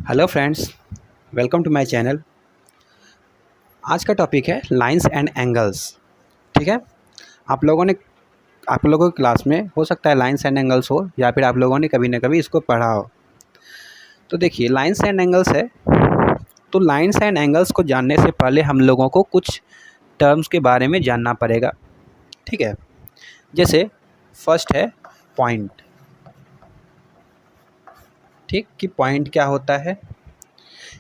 Hello friends, welcome to my channel. आज का topic है लाइंस एंड एंगल्स। ठीक है, आप लोगों की क्लास में हो सकता है लाइंस एंड एंगल्स हो, या फिर आप लोगों ने कभी ना कभी इसको पढ़ा हो। तो देखिए, लाइंस एंड एंगल्स है। तो लाइंस एंड एंगल्स को जानने से पहले हम लोगों को कुछ टर्म्स के बारे में जानना पड़ेगा। ठीक है, जैसे फर्स्ट है पॉइंट। ठीक, कि पॉइंट क्या होता है।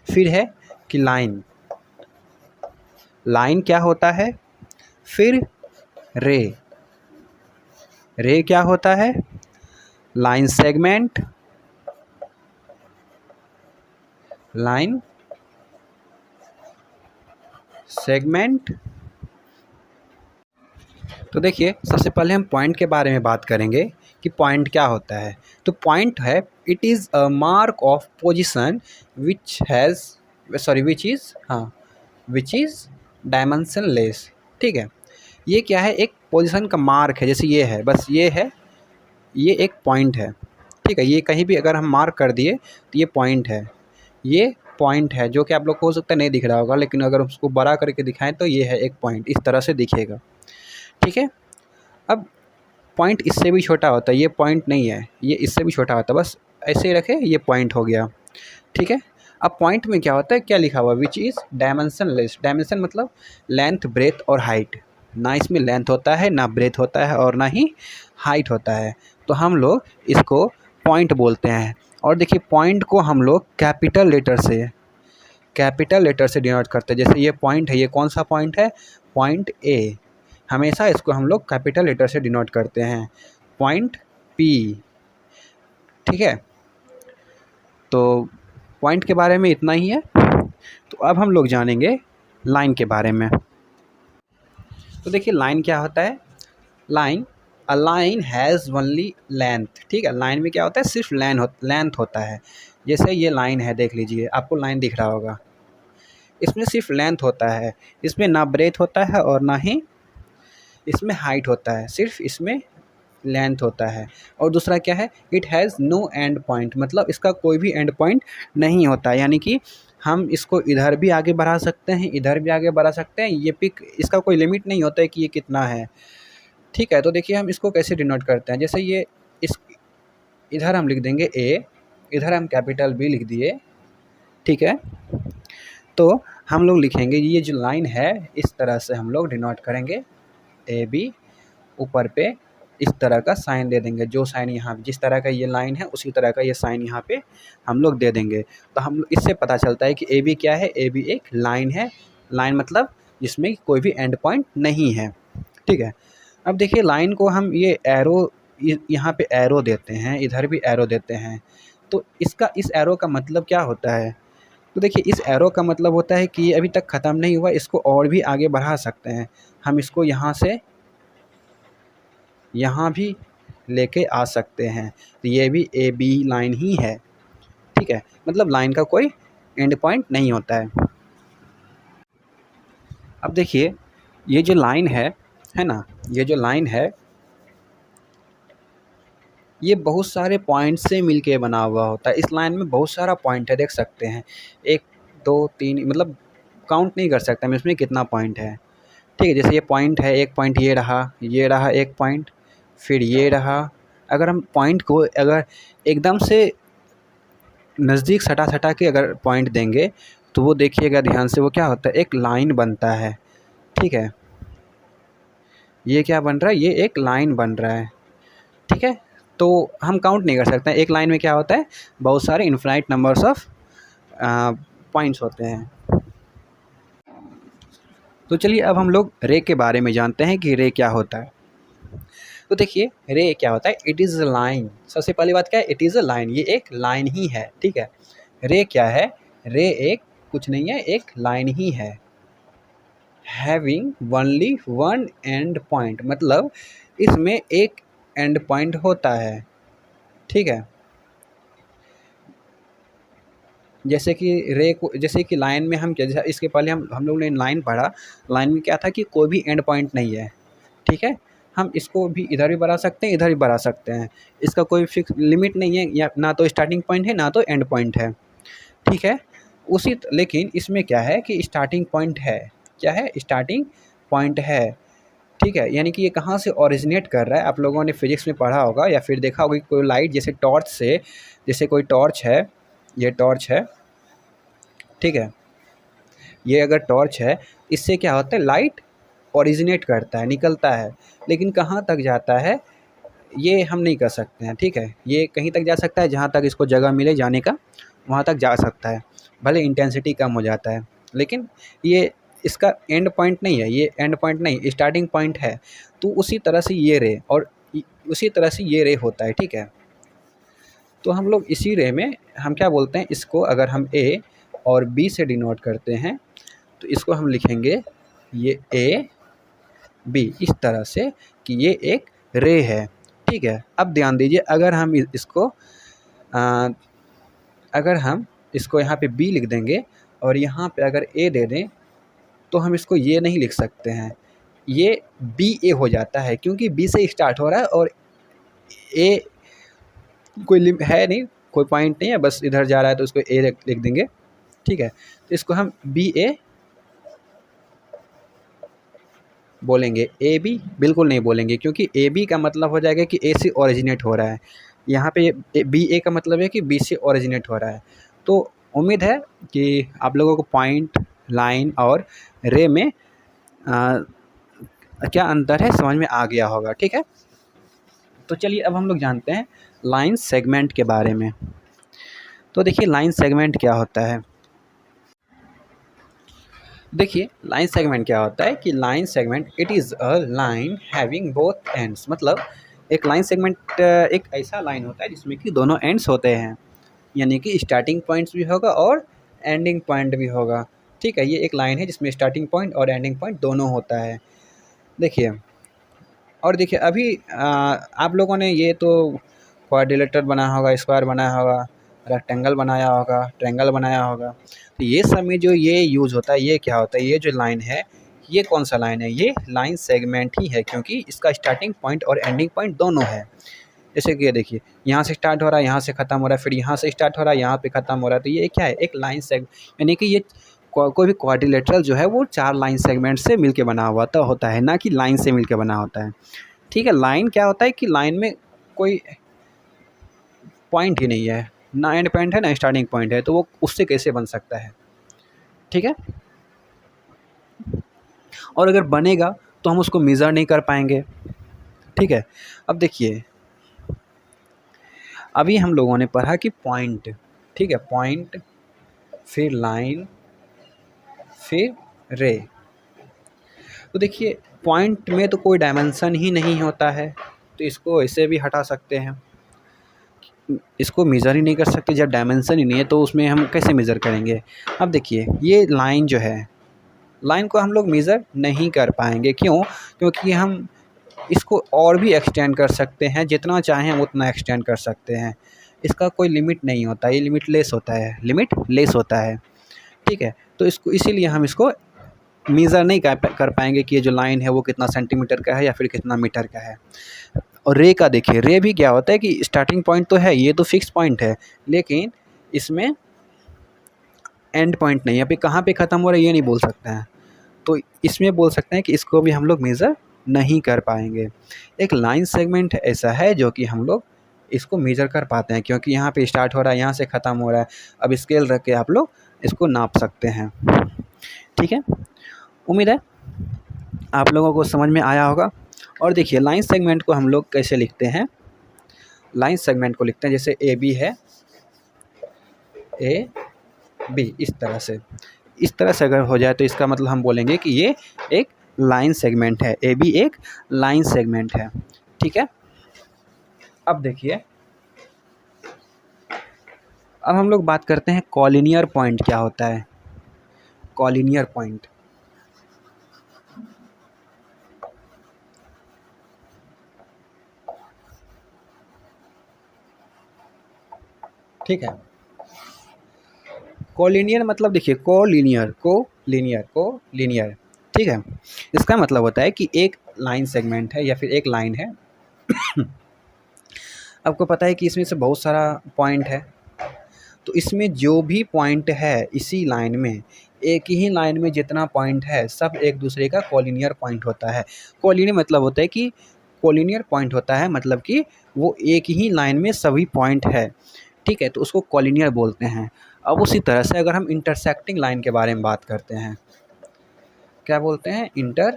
फिर है कि लाइन, लाइन क्या होता है। फिर रे, रे क्या होता है। Line segment, line segment. तो देखिए, सबसे पहले हम पॉइंट के बारे में बात करेंगे कि पॉइंट क्या होता है। तो पॉइंट है, it is a mark of position which is dimensionless. ठीक है, ये क्या है, एक पोजीशन का मार्क है। जैसे ये है, बस ये है, ये एक पॉइंट है। ठीक है, ये कहीं भी अगर हम मार्क कर दिए तो ये पॉइंट है। ये पॉइंट है जो कि आप लोग को हो सकता है नहीं दिख रहा होगा, लेकिन अगर उसको बड़ा करके दिखाएं तो ये है एक पॉइंट, इस तरह से दिखेगा। ठीक है, अब पॉइंट इससे भी छोटा होता है, ये पॉइंट नहीं है, ये इससे भी छोटा होता है। बस ऐसे ही रखे, ये पॉइंट हो गया। ठीक है, अब पॉइंट में क्या होता है, क्या लिखा हुआ, विच इज़ डायमेंशनलेस। डायमेंशन मतलब लेंथ, ब्रेथ और हाइट। ना इसमें लेंथ होता है, ना ब्रेथ होता है, और ना ही हाइट होता है। तो हम लोग इसको पॉइंट बोलते हैं। और देखिए, पॉइंट को हम लोग कैपिटल लेटर से डिनोट करते हैं। जैसे ये पॉइंट है, ये कौन सा पॉइंट है, पॉइंट ए। हमेशा इसको हम लोग कैपिटल लेटर से डिनोट करते हैं, पॉइंट पी। ठीक है, तो पॉइंट के बारे में इतना ही है। तो अब हम लोग जानेंगे लाइन के बारे में। तो देखिए, लाइन क्या होता है। Line, a line has only length. ठीक है, लाइन में क्या होता है, सिर्फ लेंथ होता है। जैसे ये लाइन है, देख लीजिए, आपको लाइन दिख रहा होगा, इसमें सिर्फ लेंथ होता है। इसमें ना ब्रेथ होता है और ना ही इसमें हाइट होता है, सिर्फ इसमें लेंथ होता है। और दूसरा क्या है, it has no end point, मतलब इसका कोई भी एंड पॉइंट नहीं होता। यानी कि हम इसको इधर भी आगे बढ़ा सकते हैं, इधर भी आगे बढ़ा सकते हैं। ये पिक, इसका कोई लिमिट नहीं होता है कि ये कितना है। ठीक है, तो देखिए हम इसको कैसे डिनोट करते हैं। जैसे ये इस, इधर हम लिख देंगे ए, इधर हम कैपिटल बी लिख दिए। ठीक है, तो हम लोग लिखेंगे, ये जो लाइन है इस तरह से हम लोग डिनोट करेंगे, ए बी। ऊपर पे इस तरह का साइन दे देंगे, जो साइन यहाँ जिस तरह का ये लाइन है उसी तरह का ये साइन यहाँ पे हम लोग दे देंगे। तो हम इससे पता चलता है कि ए बी क्या है, ए बी एक लाइन है। लाइन मतलब जिसमें कोई भी एंड पॉइंट नहीं है। ठीक है, अब देखिए, लाइन को हम ये एरो, यहाँ पे एरो देते हैं, इधर भी एरो देते हैं। तो इसका, इस एरो का मतलब क्या होता है। तो देखिए, इस एरो का मतलब होता है कि ये अभी तक ख़त्म नहीं हुआ, इसको और भी आगे बढ़ा सकते हैं। हम इसको यहाँ से यहाँ भी लेके आ सकते हैं। तो ये भी ए बी लाइन ही है। ठीक है, मतलब लाइन का कोई एंड पॉइंट नहीं होता है। अब देखिए, ये जो लाइन है ना, ये जो लाइन है, ये बहुत सारे पॉइंट से मिलके बना हुआ होता है। इस लाइन में बहुत सारा पॉइंट है, देख सकते हैं, 1 2 3, मतलब काउंट नहीं कर सकते हम इसमें कितना पॉइंट है। ठीक है, जैसे ये पॉइंट है, एक पॉइंट ये रहा एक पॉइंट, फिर ये रहा। अगर हम पॉइंट को अगर एकदम से नज़दीक सटा सटा के अगर पॉइंट देंगे तो वो देखिएगा ध्यान से, वो क्या होता है, एक लाइन बनता है। ठीक है, ये क्या बन रहा है, ये एक लाइन बन रहा है। ठीक है, तो हम काउंट नहीं कर सकते हैं। एक लाइन में क्या होता है, बहुत सारे इनफाइनाइट नंबर्स ऑफ पॉइंट्स होते हैं। तो चलिए, अब हम लोग रे के बारे में जानते हैं कि रे क्या होता है। तो देखिए, रे क्या होता है, इट इज़ अ लाइन। सबसे पहली बात क्या है, इट इज़ अ लाइन, ये एक लाइन ही है। ठीक है, रे क्या है, रे एक कुछ नहीं है, एक लाइन ही है। Having only one and point, मतलब इसमें एक एंड पॉइंट होता है। ठीक है, जैसे कि रे को, जैसे कि लाइन में हम क्या, जैसे इसके पहले हम लोग ने लाइन पढ़ा, लाइन में क्या था कि कोई भी एंड पॉइंट नहीं है। ठीक है, हम इसको भी इधर भी बढ़ा सकते हैं, इधर भी बढ़ा सकते हैं। इसका कोई फिक्स लिमिट नहीं है, या ना तो स्टार्टिंग पॉइंट है ना तो एंड पॉइंट है। ठीक है। लेकिन इसमें क्या है कि स्टार्टिंग पॉइंट है, क्या है, स्टार्टिंग पॉइंट है, ठीक है। यानी कि ये कहाँ से ओरिजिनेट कर रहा है, आप लोगों ने फिजिक्स में पढ़ा होगा या फिर देखा होगा कि कोई लाइट जैसे टॉर्च से, जैसे कोई टॉर्च है, ये टॉर्च है, ठीक है, ये अगर टॉर्च है, इससे क्या होता है, लाइट ओरिजिनेट करता है, निकलता है, लेकिन कहाँ तक जाता है ये हम नहीं कर सकते हैं, ठीक है। ये कहीं तक जा सकता है जहाँ तक इसको जगह मिले जाने का, वहाँ तक जा सकता है, भले इंटेंसिटी कम हो जाता है, लेकिन ये इसका एंड पॉइंट नहीं है, ये एंड पॉइंट नहीं, स्टार्टिंग पॉइंट है। तो उसी तरह से ये रे और उसी तरह से ये रे होता है, ठीक है। तो हम लोग इसी रे में हम क्या बोलते हैं, इसको अगर हम ए और बी से डिनोट करते हैं तो इसको हम लिखेंगे ये ए बी इस तरह से कि ये एक रे है, ठीक है। अब ध्यान दीजिए, अगर हम इसको यहाँ पे बी लिख देंगे और यहाँ पे अगर ए दे दें तो हम इसको ये नहीं लिख सकते हैं, ये बी ए हो जाता है, क्योंकि बी से स्टार्ट हो रहा है और ए कोई है नहीं, कोई पॉइंट नहीं है, बस इधर जा रहा है तो उसको ए लिख देंगे, ठीक है। तो इसको हम बी ए बोलेंगे, ए बी बिल्कुल नहीं बोलेंगे, क्योंकि ए बी का मतलब हो जाएगा कि ए से ओरिजिनेट हो रहा है, यहाँ पे बी ए का मतलब है कि बी से ओरिजिनेट हो रहा है। तो उम्मीद है कि आप लोगों को पॉइंट, लाइन और रे में क्या अंतर है समझ में आ गया होगा, ठीक है। तो चलिए अब हम लोग जानते हैं लाइन सेगमेंट के बारे में। तो देखिए लाइन सेगमेंट क्या होता है। देखिए लाइन सेगमेंट क्या होता है कि line segment it is a line having both ends, मतलब एक लाइन सेगमेंट एक ऐसा लाइन होता है जिसमें कि दोनों एंड्स होते हैं, यानी कि स्टार्टिंग पॉइंट्स भी होगा और एंडिंग पॉइंट भी होगा, ठीक है। ये एक लाइन है जिसमें स्टार्टिंग पॉइंट और एंडिंग पॉइंट दोनों होता है। देखिए, और देखिए अभी आप लोगों ने ये तो क्वाड्रिलेटरल बनाया होगा, स्क्वायर बनाया होगा, रेक्टेंगल बनाया होगा, ट्रायंगल बनाया होगा। तो ये सब में जो ये यूज़ होता है, ये क्या होता है, ये जो लाइन है, ये कौन सा लाइन है, ये लाइन सेगमेंट ही है, क्योंकि इसका स्टार्टिंग पॉइंट और एंडिंग पॉइंट दोनों है। जैसे कि ये देखिए, यहाँ से स्टार्ट हो रहा है, यहाँ से ख़त्म हो रहा है, फिर यहाँ से स्टार्ट हो रहा है, यहाँ पे ख़त्म हो रहा है। तो ये क्या है, एक लाइन यानी कि ये कोई भी क्वाड्रिलेटरल जो है वो 4 लाइन सेगमेंट से मिलके बना हुआ तो होता है, ना कि लाइन से मिलके बना होता है, ठीक है। लाइन क्या होता है कि लाइन में कोई पॉइंट ही नहीं है, ना एंड पॉइंट है ना स्टार्टिंग पॉइंट है, तो वो उससे कैसे बन सकता है, ठीक है। और अगर बनेगा तो हम उसको मेज़र नहीं कर पाएंगे, ठीक है। अब देखिए, अभी हम लोगों ने पढ़ा कि पॉइंट, ठीक है, पॉइंट, फिर लाइन, फिर रे। तो देखिए पॉइंट में तो कोई डायमेंशन ही नहीं होता है, तो इसको ऐसे भी हटा सकते हैं, इसको मेज़र ही नहीं कर सकते, जब डायमेंशन ही नहीं है तो उसमें हम कैसे मेज़र करेंगे। अब देखिए ये लाइन जो है, लाइन को हम लोग मेज़र नहीं कर पाएंगे, क्यों, क्योंकि हम इसको और भी एक्सटेंड कर सकते हैं, जितना चाहें हम उतना एक्सटेंड कर सकते हैं, इसका कोई लिमिट नहीं होता, ये लिमिटलेस होता है, लिमिटलेस होता है, ठीक है। तो इसको इसीलिए हम इसको मेज़र नहीं कर पाएंगे कि ये जो लाइन है वो कितना सेंटीमीटर का है या फिर कितना मीटर का है। और रे का देखिए, रे भी क्या होता है कि स्टार्टिंग पॉइंट तो है, ये तो फिक्स पॉइंट है, लेकिन इसमें एंड पॉइंट नहीं है, अभी कहाँ पे ख़त्म हो रहा है ये नहीं बोल सकते हैं, तो इसमें बोल सकते हैं कि इसको भी हम लोग मेज़र नहीं कर पाएंगे। एक लाइन सेगमेंट ऐसा है जो कि हम लोग इसको मेज़र कर पाते हैं, क्योंकि यहाँ पे स्टार्ट हो रहा है, यहाँ से ख़त्म हो रहा है, अब स्केल रख के आप लोग इसको नाप सकते हैं, ठीक है। उम्मीद है आप लोगों को समझ में आया होगा। और देखिए लाइन सेगमेंट को हम लोग कैसे लिखते हैं, लाइन सेगमेंट को लिखते हैं जैसे ए बी है, ए बी, इस तरह से अगर हो जाए तो इसका मतलब हम बोलेंगे कि ये एक लाइन सेगमेंट है, ए बी एक लाइन सेगमेंट है, ठीक है। अब देखिए, अब हम लोग बात करते हैं कॉलिनियर पॉइंट क्या होता है। कॉलिनियर पॉइंट, ठीक है। कोलिनियर मतलब देखिए, कोलिनियर, ठीक है। इसका मतलब होता है कि एक लाइन सेगमेंट है या फिर एक लाइन है आपको पता है कि इसमें से बहुत सारा पॉइंट है, तो इसमें जो भी पॉइंट है इसी लाइन में, एक ही लाइन में जितना पॉइंट है सब एक दूसरे का कोलिनियर पॉइंट होता है। कोलिनियर मतलब होता है कि कोलिनियर पॉइंट होता है मतलब कि वो एक ही लाइन में सभी पॉइंट है, ठीक है, तो उसको कोलिनियर बोलते हैं। अब उसी तरह से अगर हम इंटरसेक्टिंग लाइन के बारे में बात करते हैं, क्या बोलते हैं, इंटरसेक्टिंग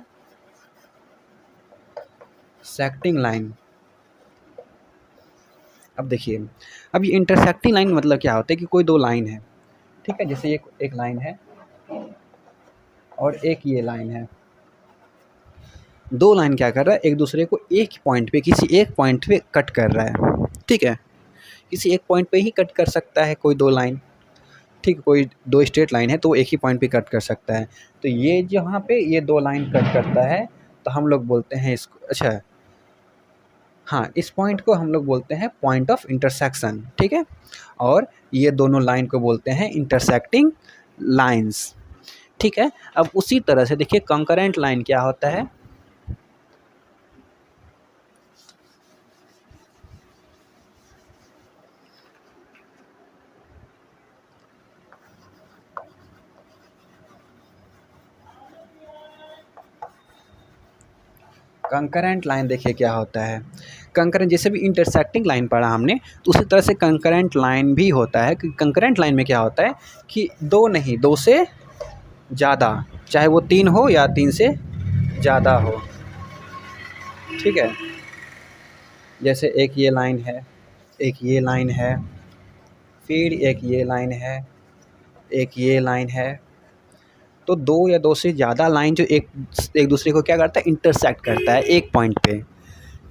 लाइन। अब देखिए, अब ये इंटरसेक्टिंग लाइन मतलब क्या होता है कि कोई दो लाइन है, ठीक है, जैसे एक लाइन है और एक ये लाइन है। दो लाइन क्या कर रहा है, एक दूसरे को एक पॉइंट पे, किसी एक पॉइंट पे कट कर रहा है, ठीक है, किसी एक पॉइंट पे ही कट कर सकता है कोई दो लाइन, ठीक है, कोई दो स्ट्रेट लाइन है तो वो एक ही पॉइंट पे कट कर सकता है। तो ये जहाँ पे ये दो लाइन कट करता है तो हम लोग बोलते हैं इसको, अच्छा हाँ, इस पॉइंट को हम लोग बोलते हैं पॉइंट ऑफ इंटरसेक्शन, ठीक है, और ये दोनों लाइन को बोलते हैं इंटरसेक्टिंग लाइंस, ठीक है। अब उसी तरह से देखिए कंकरेंट लाइन क्या होता है, कंकरेंट लाइन देखिए क्या होता है। कंकरेंट जैसे भी इंटरसेक्टिंग लाइन पढ़ा हमने, तो उसी तरह से कंकरेंट लाइन भी होता है कि कंकरेंट लाइन में क्या होता है कि दो नहीं, दो से ज़्यादा, चाहे वो तीन हो या तीन से ज़्यादा हो, ठीक है, जैसे एक ये लाइन है, एक ये लाइन है, फिर एक ये लाइन है, एक ये लाइन है, तो दो या दो से ज़्यादा लाइन जो एक एक दूसरे को क्या करता है, इंटरसेक्ट करता है एक पॉइंट पे,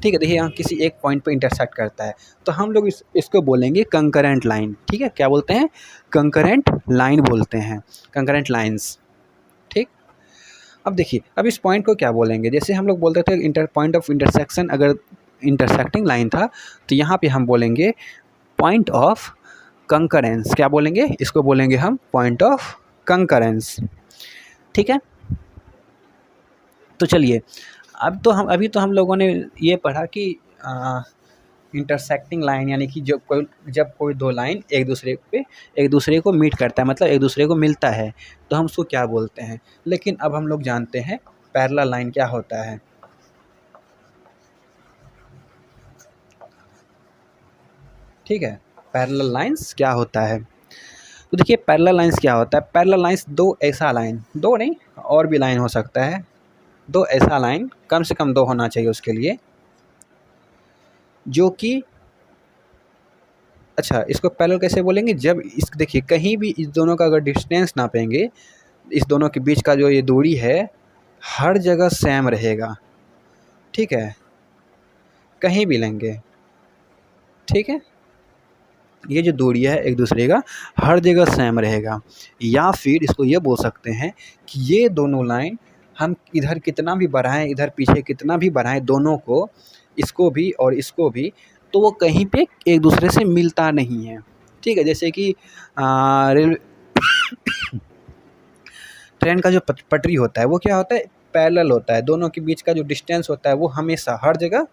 ठीक है, देखिए यहाँ किसी एक पॉइंट पे इंटरसेक्ट करता है तो हम लोग इसको बोलेंगे कंकरेंट लाइन, ठीक है, क्या बोलते हैं, कंकरेंट लाइन बोलते हैं, कंकरेंट लाइंस, ठीक। अब देखिए, अब इस पॉइंट को क्या बोलेंगे, जैसे हम लोग बोलते थे पॉइंट ऑफ इंटरसेक्शन, अगर इंटरसेक्टिंग लाइन था तो यहाँ पे हम बोलेंगे पॉइंट ऑफ कंकरेंस, क्या बोलेंगे, इसको बोलेंगे हम पॉइंट ऑफ कंकरेंस, ठीक है। तो चलिए, अब तो हम अभी तो हम लोगों ने ये पढ़ा कि इंटरसेक्टिंग लाइन यानी कि जब कोई दो लाइन एक दूसरे को मीट करता है, मतलब एक दूसरे को मिलता है, तो हम उसको क्या बोलते हैं। लेकिन अब हम लोग जानते हैं पैरेलल लाइन क्या होता है, ठीक है, पैरेलल लाइंस क्या होता है। तो देखिए पैरेलल लाइंस क्या होता है, पैरेलल लाइंस दो ऐसा लाइन, दो नहीं और भी लाइन हो सकता है, दो ऐसा लाइन, कम से कम दो होना चाहिए उसके लिए, जो कि, अच्छा इसको पैरेलल कैसे बोलेंगे, जब इस देखिए कहीं भी इस दोनों का अगर डिस्टेंस नापेंगे, इस दोनों के बीच का जो ये दूरी है हर जगह सेम रहेगा, ठीक है, कहीं भी लेंगे, ठीक है, ये जो दूरी है एक दूसरे का हर जगह सेम रहेगा। या फिर इसको ये बोल सकते हैं कि ये दोनों लाइन हम इधर कितना भी बढ़ाएं, इधर पीछे कितना भी बढ़ाएं, दोनों को, इसको भी और इसको भी, तो वो कहीं पे एक दूसरे से मिलता नहीं है, ठीक है। जैसे कि रेल ट्रेन का जो पटरी होता है वो क्या होता है, पैरेलल होता है, दोनों के बीच का जो डिस्टेंस होता है वो हमेशा हर जगह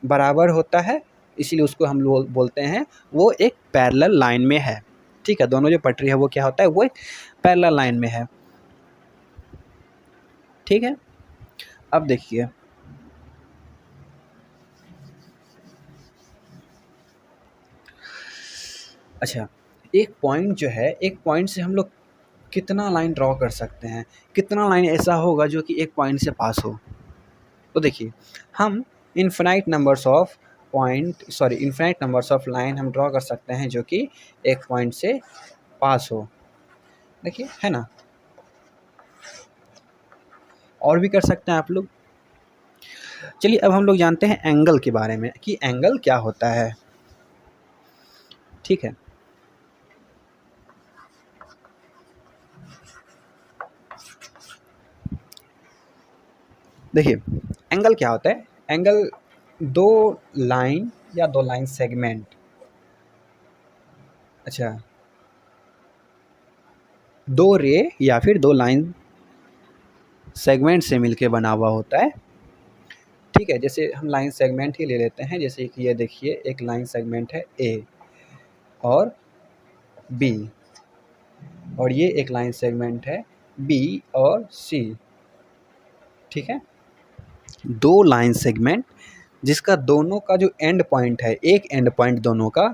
बराबर होता है, इसीलिए उसको हम लोग बोलते हैं वो एक पैरेलल लाइन में है, ठीक है, दोनों जो पटरी है वो क्या होता है, वो एक पैरेलल लाइन में है, ठीक है। अब देखिए, अच्छा एक पॉइंट जो है, एक पॉइंट से हम लोग कितना लाइन ड्रॉ कर सकते हैं, कितना लाइन ऐसा होगा जो कि एक पॉइंट से पास हो। तो देखिए हम इनफिनाइट नंबर्स ऑफ लाइन हम ड्रॉ कर सकते हैं जो कि एक पॉइंट से पास हो, देखिए है ना, और भी कर सकते हैं आप लोग। चलिए अब हम लोग जानते हैं एंगल के बारे में कि एंगल क्या होता है, ठीक है। देखिए एंगल क्या होता है, एंगल दो लाइन या दो लाइन सेगमेंट, अच्छा दो रे या फिर दो लाइन सेगमेंट से मिलके बना हुआ होता है, ठीक है। जैसे हम लाइन सेगमेंट ही ले लेते हैं, जैसे कि ये देखिए एक लाइन सेगमेंट है ए और बी, और ये एक लाइन सेगमेंट है बी और सी। ठीक है, दो लाइन सेगमेंट जिसका दोनों का जो एंड पॉइंट है, एक एंड पॉइंट दोनों का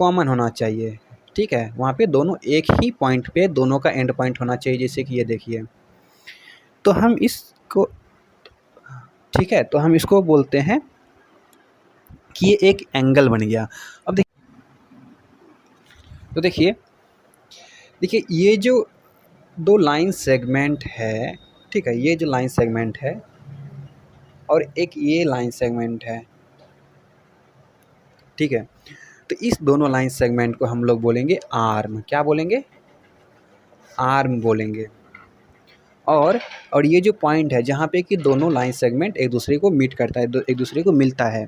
कॉमन होना चाहिए। ठीक है, वहाँ पे दोनों एक ही पॉइंट पे दोनों का एंड पॉइंट होना चाहिए, जैसे कि ये देखिए। तो हम इसको, ठीक है, तो हम इसको बोलते हैं कि ये एक एंगल बन गया। अब देखिए, तो देखिए ये जो दो लाइन सेगमेंट है, ठीक है, ये जो लाइन सेगमेंट है और एक ये लाइन सेगमेंट है, ठीक है, तो इस दोनों लाइन सेगमेंट को हम लोग बोलेंगे आर्म। क्या बोलेंगे? आर्म बोलेंगे। और ये जो पॉइंट है जहाँ पे कि दोनों लाइन सेगमेंट एक दूसरे को मीट करता है, एक दूसरे को मिलता है,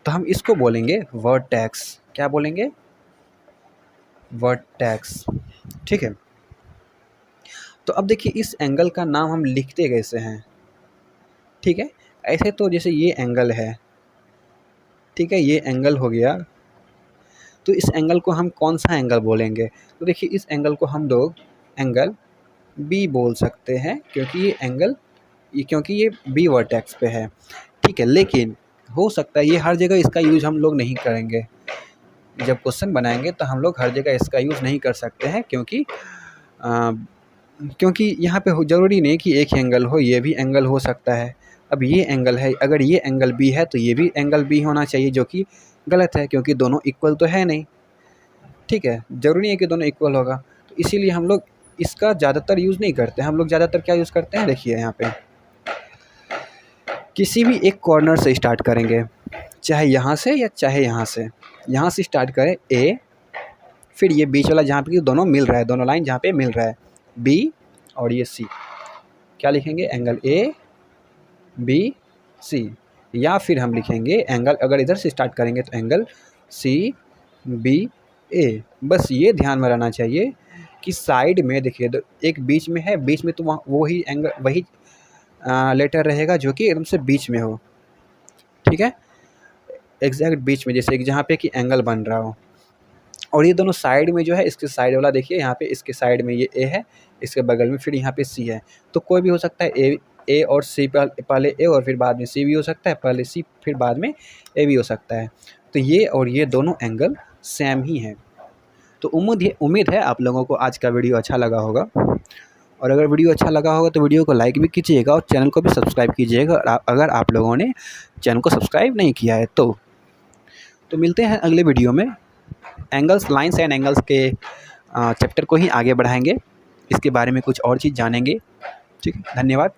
तो हम इसको बोलेंगे वर्टेक्स। क्या बोलेंगे? वर्टेक्स। ठीक है, तो अब देखिए इस एंगल का नाम हम लिखते कैसे हैं? ठीक है, ऐसे तो जैसे ये एंगल है, ठीक है, ये एंगल हो गया, तो इस एंगल को हम कौन सा एंगल बोलेंगे? तो देखिए इस एंगल को हम लोग एंगल बी बोल सकते हैं, क्योंकि ये बी वर्टेक्स पे है। ठीक है, लेकिन हो सकता है ये हर जगह इसका यूज हम लोग नहीं करेंगे। जब क्वेश्चन बनाएंगे तो हम लोग हर जगह इसका यूज़ नहीं कर सकते हैं, क्योंकि यहाँ पे ज़रूरी नहीं कि एक ही एंगल हो, ये भी एंगल हो सकता है। अब ये एंगल है, अगर ये एंगल बी है तो ये भी एंगल बी होना चाहिए, जो कि गलत है क्योंकि दोनों इक्वल तो है नहीं। ठीक है, ज़रूरी नहीं है कि दोनों इक्वल होगा, तो इसीलिए हम लोग इसका ज़्यादातर यूज़ नहीं करते। हम लोग ज़्यादातर क्या यूज़ करते हैं, देखिए यहाँ पे किसी भी एक कॉर्नर से स्टार्ट करेंगे, चाहे यहाँ से या चाहे यहाँ से स्टार्ट करें ए, फिर ये बीच वाला जहाँ पे दोनों मिल रहा है, दोनों लाइन जहाँ पे मिल रहा है बी और ये सी, क्या लिखेंगे? Angle A B C. या फिर हम लिखेंगे एंगल, अगर इधर से स्टार्ट करेंगे तो एंगल सी बी ए। बस ये ध्यान में रहना चाहिए कि साइड में देखिए एक बीच में है, बीच में तो वहाँ वही एंगल, वही लेटर रहेगा जो कि एकदम से बीच में हो। ठीक है, एग्जैक्ट बीच में, जैसे जहाँ पे कि एंगल बन रहा हो। और ये दोनों साइड में जो है, इसके साइड वाला देखिए यहाँ पे, इसके साइड में ये ए है, इसके बगल में फिर यहाँ पे सी है, तो कोई भी हो सकता है। ए और सी, पहले ए और फिर बाद में सी भी हो सकता है, पहले सी फिर बाद में ए भी हो सकता है। तो ये और ये दोनों एंगल सेम ही हैं। तो उम्मीद है आप लोगों को आज का वीडियो अच्छा लगा होगा, और अगर वीडियो अच्छा लगा होगा तो वीडियो को लाइक भी कीजिएगा और चैनल को भी सब्सक्राइब कीजिएगा, और अगर आप लोगों ने चैनल को सब्सक्राइब नहीं किया है तो मिलते हैं अगले वीडियो में। एंगल्स, लाइन्स एंड एंगल्स के चैप्टर को ही आगे बढ़ाएंगे, इसके बारे में कुछ और चीज़ जानेंगे। ठीक है, धन्यवाद।